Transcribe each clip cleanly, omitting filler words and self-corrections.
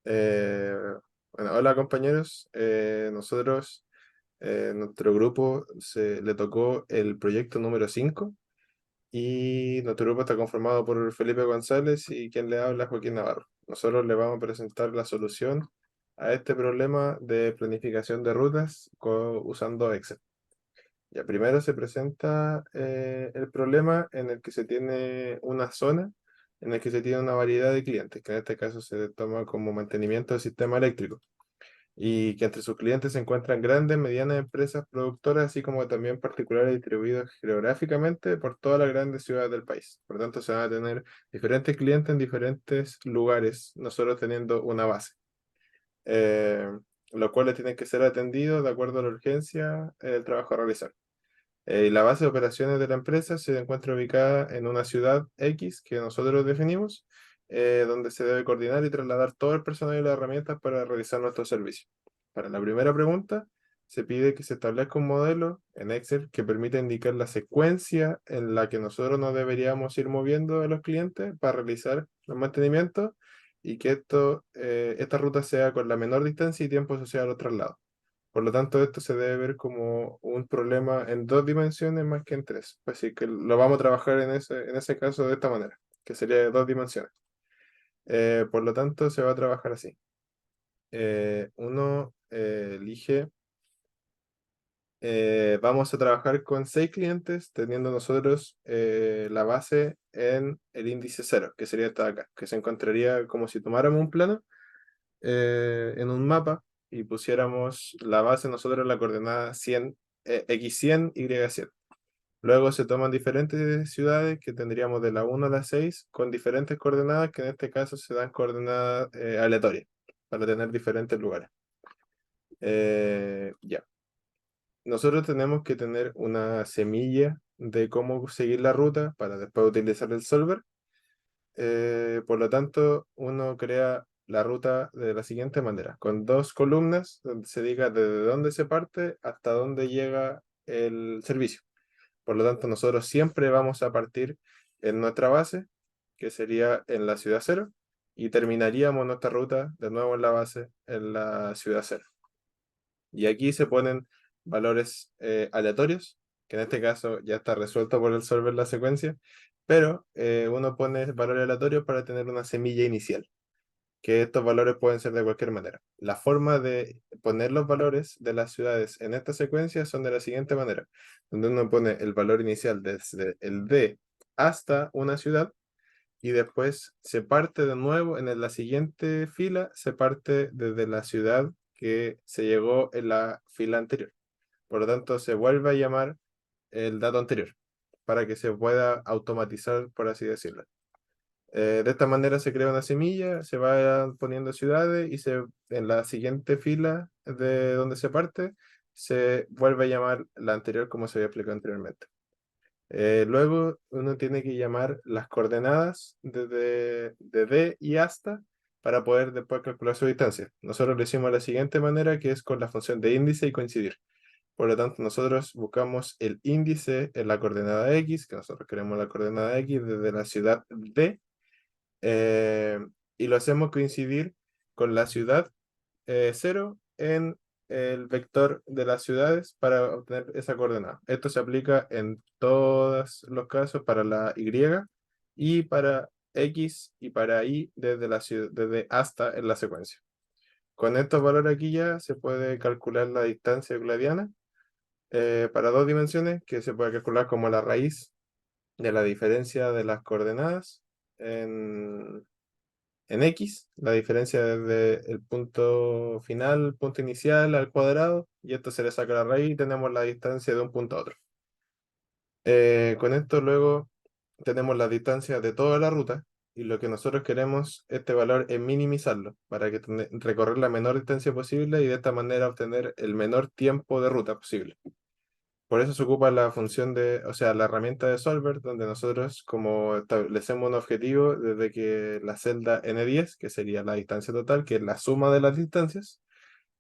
Eh, bueno, hola compañeros. Nuestro grupo le tocó el proyecto número 5 y nuestro grupo está conformado por Felipe González y quien le habla Joaquín Navarro. Nosotros le vamos a presentar la solución a este problema de planificación de rutas usando Excel. Ya primero se presenta el problema en el que se tiene una zona en el que se tiene una variedad de clientes, que en este caso se toma como mantenimiento del sistema eléctrico, y que entre sus clientes se encuentran grandes, medianas empresas productoras, así como también particulares distribuidos geográficamente por todas las grandes ciudades del país. Por lo tanto, se van a tener diferentes clientes en diferentes lugares, nosotros teniendo una base, eh, los cuales tienen que ser atendidos de acuerdo a la urgencia del trabajo a realizar. La base de operaciones de la empresa se encuentra ubicada en una ciudad X que nosotros definimos, donde se debe coordinar y trasladar todo el personal y las herramientas para realizar nuestro servicio. Para la primera pregunta, se pide que se establezca un modelo en Excel que permita indicar la secuencia en la que nosotros nos deberíamos ir moviendo a los clientes para realizar los mantenimientos y que esta ruta sea con la menor distancia y tiempo asociado a los traslados. Por lo tanto, esto se debe ver como un problema en dos dimensiones más que en tres. Así que lo vamos a trabajar en ese caso de esta manera, que sería de dos dimensiones. Por lo tanto, se va a trabajar así. Uno elige, vamos a trabajar con 6 clientes, teniendo nosotros la base en el índice cero, que sería esta de acá, que se encontraría como si tomáramos un plano en un mapa y pusiéramos la base nosotros en la coordenada 100, x100, y100. Luego se toman diferentes ciudades que tendríamos de la 1 a la 6 con diferentes coordenadas, que en este caso se dan coordenadas aleatorias para tener diferentes lugares. Ya. Nosotros tenemos que tener una semilla de cómo seguir la ruta para después utilizar el solver. Por lo tanto, uno crea la ruta de la siguiente manera, con dos columnas donde se diga desde dónde se parte hasta dónde llega el servicio. Por lo tanto, nosotros siempre vamos a partir en nuestra base, que sería en la ciudad cero, y terminaríamos nuestra ruta de nuevo en la base, en la ciudad cero. Y aquí se ponen valores aleatorios, que en este caso ya está resuelto por el solver la secuencia, pero uno pone valores aleatorios para tener una semilla inicial, que estos valores pueden ser de cualquier manera. La forma de poner los valores de las ciudades en esta secuencia son de la siguiente manera, donde uno pone el valor inicial desde el D hasta una ciudad, y después se parte de nuevo en la siguiente fila, se parte desde la ciudad que se llegó en la fila anterior. Por lo tanto, se vuelve a llamar el dato anterior para que se pueda automatizar, por así decirlo. De esta manera se crea una semilla, se va poniendo ciudades y en la siguiente fila de donde se parte se vuelve a llamar la anterior como se había explicado anteriormente. Luego uno tiene que llamar las coordenadas de D y hasta para poder después calcular su distancia. Nosotros lo hicimos de la siguiente manera, que es con la función de índice y coincidir. Por lo tanto, nosotros buscamos el índice en la coordenada X, que nosotros queremos la coordenada X desde la ciudad D, eh, y lo hacemos coincidir con la ciudad 0 en el vector de las ciudades para obtener esa coordenada. Esto se aplica en todos los casos para la Y y para X y para Y desde hasta en la secuencia. Con estos valores aquí ya se puede calcular la distancia euclidiana para dos dimensiones, que se puede calcular como la raíz de la diferencia de las coordenadas en, en X, la diferencia desde el punto final, punto inicial al cuadrado, y esto se le saca la raíz y tenemos la distancia de un punto a otro. Con esto luego tenemos la distancia de toda la ruta, y lo que nosotros queremos, este valor, es minimizarlo para que recorrer la menor distancia posible y de esta manera obtener el menor tiempo de ruta posible. Por eso se ocupa la función o sea, la herramienta de Solver, donde nosotros como establecemos un objetivo desde que la celda N10, que sería la distancia total, que es la suma de las distancias,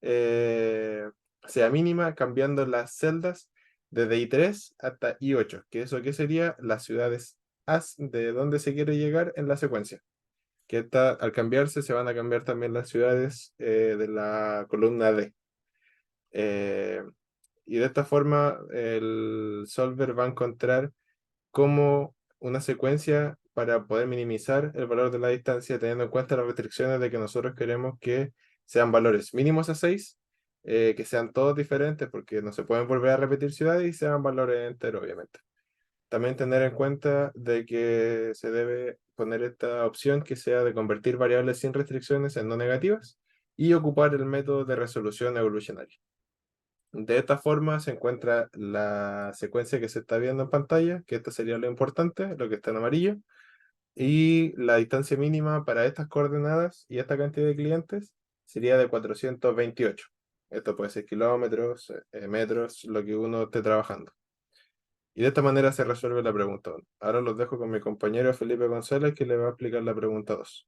eh, sea mínima, cambiando las celdas desde I3 hasta I8, que eso que sería las ciudades as de donde se quiere llegar en la secuencia. al cambiarse se van a cambiar también las ciudades de la columna D. Eh, y de esta forma el solver va a encontrar como una secuencia para poder minimizar el valor de la distancia, teniendo en cuenta las restricciones de que nosotros queremos que sean valores mínimos a 6, que sean todos diferentes porque no se pueden volver a repetir ciudades y sean valores enteros, obviamente. También tener en cuenta de que se debe poner esta opción que sea de convertir variables sin restricciones en no negativas y ocupar el método de resolución evolucionaria. De esta forma se encuentra la secuencia que se está viendo en pantalla, que esto sería lo importante, lo que está en amarillo, y la distancia mínima para estas coordenadas y esta cantidad de clientes sería de 428. Esto puede ser kilómetros, metros, lo que uno esté trabajando. Y de esta manera se resuelve la pregunta 1. Ahora los dejo con mi compañero Felipe González, que le va a explicar la pregunta 2.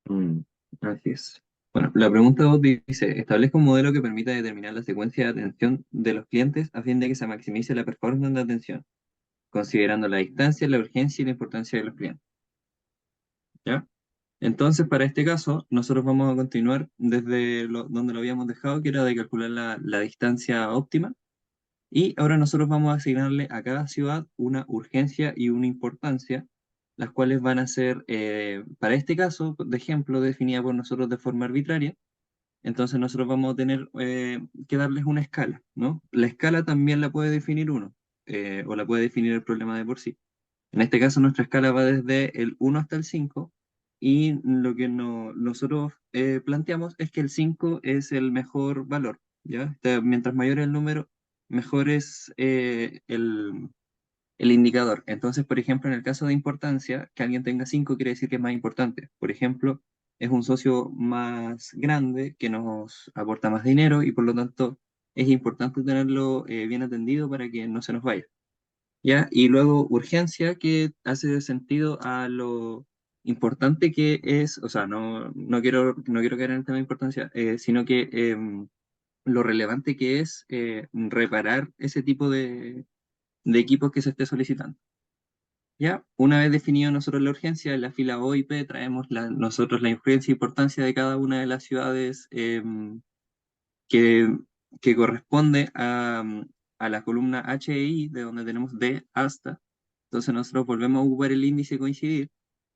Mm, así es. Bueno, la pregunta 2 dice, establezca un modelo que permita determinar la secuencia de atención de los clientes a fin de que se maximice la performance de atención, considerando la distancia, la urgencia y la importancia de los clientes. ¿Ya? Entonces, para este caso, nosotros vamos a continuar desde donde lo habíamos dejado, que era de calcular la distancia óptima, y ahora nosotros vamos a asignarle a cada ciudad una urgencia y una importancia, las cuales van a ser, para este caso, de ejemplo, definida por nosotros de forma arbitraria. Entonces nosotros vamos a tener que darles una escala, ¿no? La escala también la puede definir uno, o la puede definir el problema de por sí. En este caso, nuestra escala va desde el 1 hasta el 5, y lo que nosotros planteamos es que el 5 es el mejor valor, ¿ya? Mientras mayor es el número, mejor es el indicador. Entonces, por ejemplo, en el caso de importancia, que alguien tenga 5 quiere decir que es más importante. Por ejemplo, es un socio más grande que nos aporta más dinero y por lo tanto es importante tenerlo bien atendido para que no se nos vaya. ¿Ya? Y luego urgencia, que hace sentido a lo importante que es, o sea, no quiero caer en el tema de importancia, sino que lo relevante que es reparar ese tipo de equipos que se esté solicitando. ¿Ya? Una vez definido nosotros la urgencia, en la fila O y P traemos nosotros la urgencia e importancia de cada una de las ciudades que, que corresponde a la columna H e I, de donde tenemos D hasta. Entonces nosotros volvemos a ocupar el índice coincidir,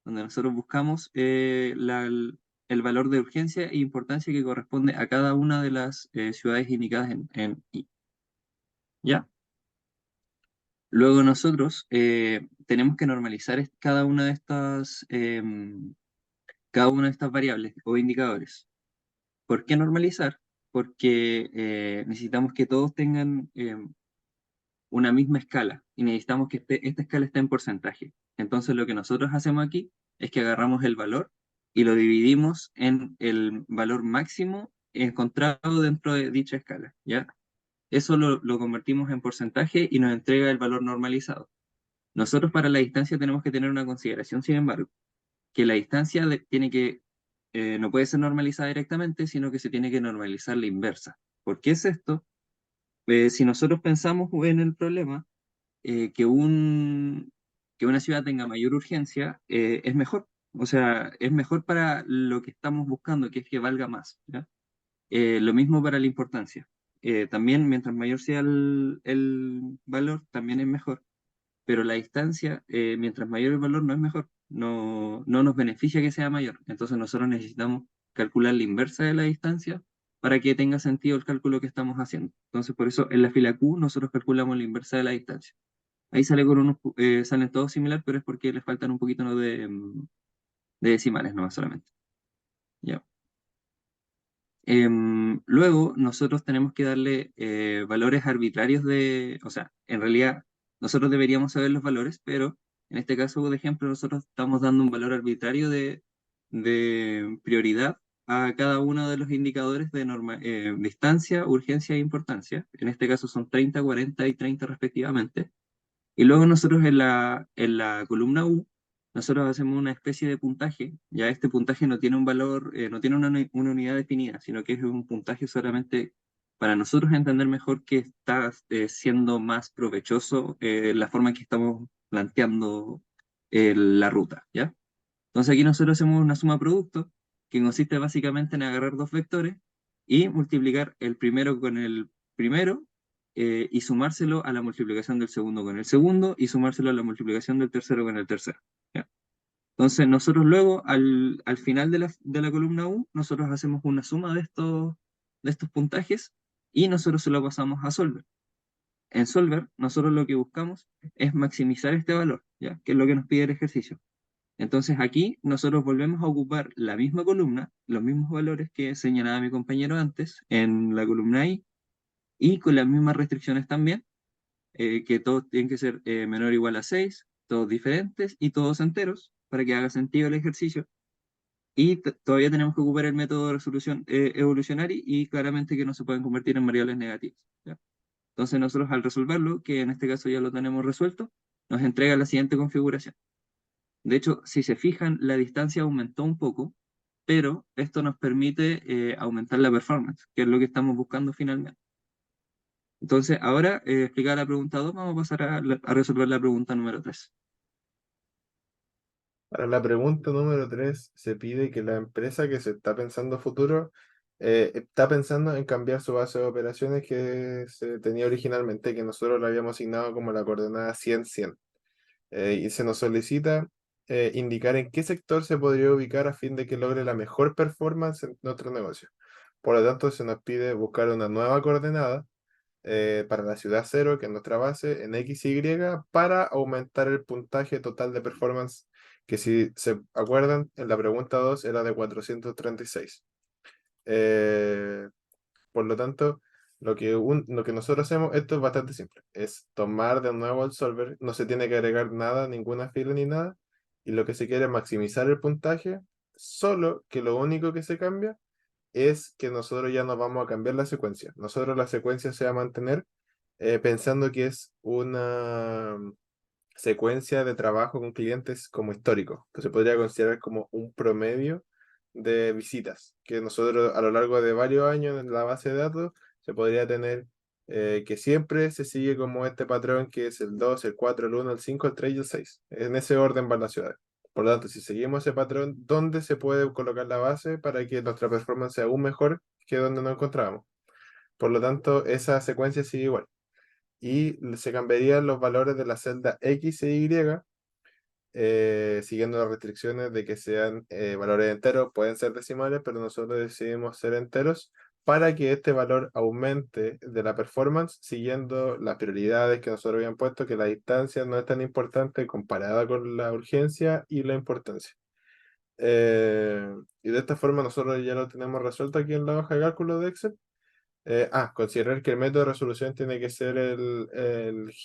donde nosotros buscamos el valor de urgencia e importancia que corresponde a cada una de las ciudades indicadas en I. ¿Ya? Luego nosotros tenemos que normalizar cada una de estas variables o indicadores. ¿Por qué normalizar? Porque necesitamos que todos tengan una misma escala y necesitamos que esta escala esté en porcentaje. Entonces lo que nosotros hacemos aquí es que agarramos el valor y lo dividimos en el valor máximo encontrado dentro de dicha escala, ¿ya? Eso lo convertimos en porcentaje y nos entrega el valor normalizado. Nosotros para la distancia tenemos que tener una consideración, sin embargo, que la distancia no puede ser normalizada directamente, sino que se tiene que normalizar la inversa. ¿Por qué es esto? Si nosotros pensamos en el problema, que una ciudad tenga mayor urgencia es mejor. O sea, es mejor para lo que estamos buscando, que es que valga más, ¿ya? Lo mismo para la importancia. También, mientras mayor sea el valor, también es mejor. Pero la distancia, mientras mayor el valor, no es mejor. No nos beneficia que sea mayor. Entonces nosotros necesitamos calcular la inversa de la distancia para que tenga sentido el cálculo que estamos haciendo. Entonces, por eso en la fila Q nosotros calculamos la inversa de la distancia. Ahí salen todos similar, pero es porque les faltan un poquito, ¿no?, de decimales, no solamente. Ya. Luego, nosotros tenemos que darle valores arbitrarios o sea, en realidad, nosotros deberíamos saber los valores, pero en este caso, por ejemplo, nosotros estamos dando un valor arbitrario de prioridad a cada uno de los indicadores de distancia, urgencia e importancia. En este caso son 30, 40 y 30 respectivamente. Y luego nosotros en la columna U, nosotros hacemos una especie de puntaje. Ya este puntaje no tiene un valor, no tiene una unidad definida, sino que es un puntaje solamente para nosotros entender mejor que está siendo más provechoso la forma en que estamos planteando la ruta, ¿ya? Entonces aquí nosotros hacemos una suma producto que consiste básicamente en agarrar dos vectores y multiplicar el primero con el primero y sumárselo a la multiplicación del segundo con el segundo y sumárselo a la multiplicación del tercero con el tercero. ¿Ya? Entonces nosotros luego al final de la columna U, nosotros hacemos una suma de estos puntajes y nosotros se lo pasamos a Solver. En Solver, nosotros lo que buscamos es maximizar este valor, ¿ya? Que es lo que nos pide el ejercicio. Entonces aquí nosotros volvemos a ocupar la misma columna, los mismos valores que señalaba mi compañero antes en la columna I, y con las mismas restricciones también, que todos tienen que ser menor o igual a 6, todos diferentes y todos enteros, para que haga sentido el ejercicio. Y todavía tenemos que ocupar el método de resolución evolucionaria y claramente que no se pueden convertir en variables negativas, ¿ya? Entonces nosotros al resolverlo, que en este caso ya lo tenemos resuelto, nos entrega la siguiente configuración. De hecho, si se fijan, la distancia aumentó un poco, pero esto nos permite aumentar la performance, que es lo que estamos buscando finalmente. Entonces, ahora, explicada la pregunta 2, vamos a pasar a resolver la pregunta número 3. Para la pregunta número 3 se pide que la empresa que se está pensando futuro está pensando en cambiar su base de operaciones que se tenía originalmente, que nosotros le habíamos asignado como la coordenada 100-100. Y se nos solicita indicar en qué sector se podría ubicar a fin de que logre la mejor performance en nuestro negocio. Por lo tanto, se nos pide buscar una nueva coordenada para la ciudad cero, que es nuestra base, en X y Y, para aumentar el puntaje total de performance, que si se acuerdan, en la pregunta 2 era de 436. Eh, por lo tanto, lo que nosotros hacemos, esto es bastante simple, es tomar de nuevo el solver, no se tiene que agregar nada, ninguna fila ni nada, y lo que se quiere es maximizar el puntaje, solo que lo único que se cambia es que nosotros ya no vamos a cambiar la secuencia. Nosotros la secuencia se va a mantener pensando que es una secuencia de trabajo con clientes como histórico, que se podría considerar como un promedio de visitas, que nosotros a lo largo de varios años en la base de datos se podría tener que siempre se sigue como este patrón que es el 2 el 4 el 1 el 5 el 3 y el 6. En ese orden van las ciudades. Por lo tanto, si seguimos ese patrón, ¿dónde se puede colocar la base para que nuestra performance sea aún mejor que donde nos encontramos? Por lo tanto, esa secuencia sigue igual. Y se cambiarían los valores de la celda X e Y, siguiendo las restricciones de que sean valores enteros, pueden ser decimales, pero nosotros decidimos ser enteros para que este valor aumente de la performance, siguiendo las prioridades que nosotros habíamos puesto, que la distancia no es tan importante comparada con la urgencia y la importancia. Y de esta forma nosotros ya lo tenemos resuelto aquí en la hoja de cálculo de Excel. Considerar que el método de resolución tiene que ser el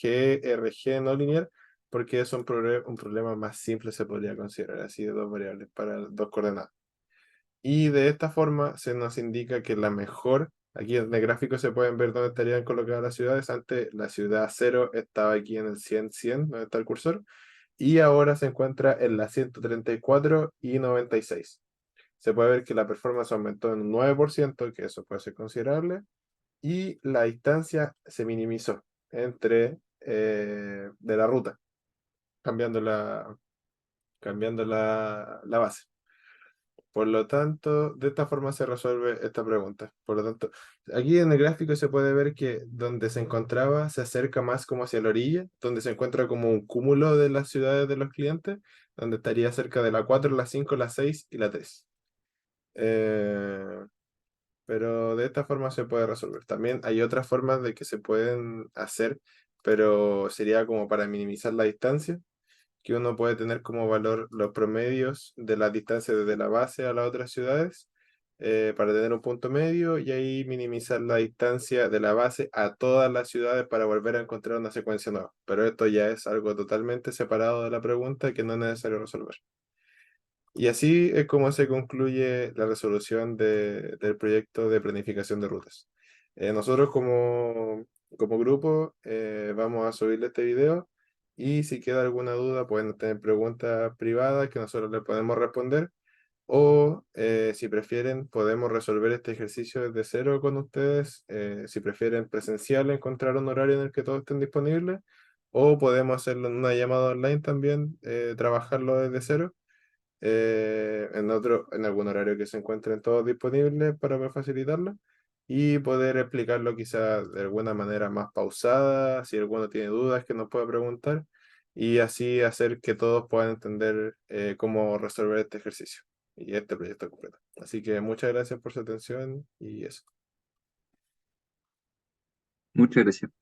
GRG no lineal, porque es un problema más simple, se podría considerar así de dos variables para dos coordenadas. Y de esta forma se nos indica que la mejor, aquí en el gráfico se pueden ver dónde estarían colocadas las ciudades. Antes la ciudad cero estaba aquí en el 100-100, donde está el cursor, y ahora se encuentra en la 134 y 96. Se puede ver que la performance aumentó en un 9%, que eso puede ser considerable, y la distancia se minimizó de la ruta, cambiando la base. Por lo tanto, de esta forma se resuelve esta pregunta. Por lo tanto, aquí en el gráfico se puede ver que donde se encontraba se acerca más como hacia la orilla, donde se encuentra como un cúmulo de las ciudades de los clientes, donde estaría cerca de la 4 la 5 la 6 y la 3. Pero de esta forma se puede resolver. También hay otras formas de que se pueden hacer, pero sería como para minimizar la distancia, que uno puede tener como valor los promedios de la distancia desde la base a las otras ciudades, para tener un punto medio y ahí minimizar la distancia de la base a todas las ciudades para volver a encontrar una secuencia nueva. Pero esto ya es algo totalmente separado de la pregunta que no es necesario resolver. Y así es como se concluye la resolución del proyecto de planificación de rutas. Nosotros como grupo vamos a subirle este video y si queda alguna duda pueden tener preguntas privadas que nosotros les podemos responder o si prefieren podemos resolver este ejercicio desde cero con ustedes, si prefieren presencial encontrar un horario en el que todos estén disponibles o podemos hacerlo en una llamada online también, trabajarlo desde cero. en algún horario que se encuentren todos disponibles para poder facilitarlo y poder explicarlo quizá de alguna manera más pausada, si alguno tiene dudas que nos pueda preguntar y así hacer que todos puedan entender cómo resolver este ejercicio y este proyecto completo. Así que muchas gracias por su atención y eso. Muchas gracias.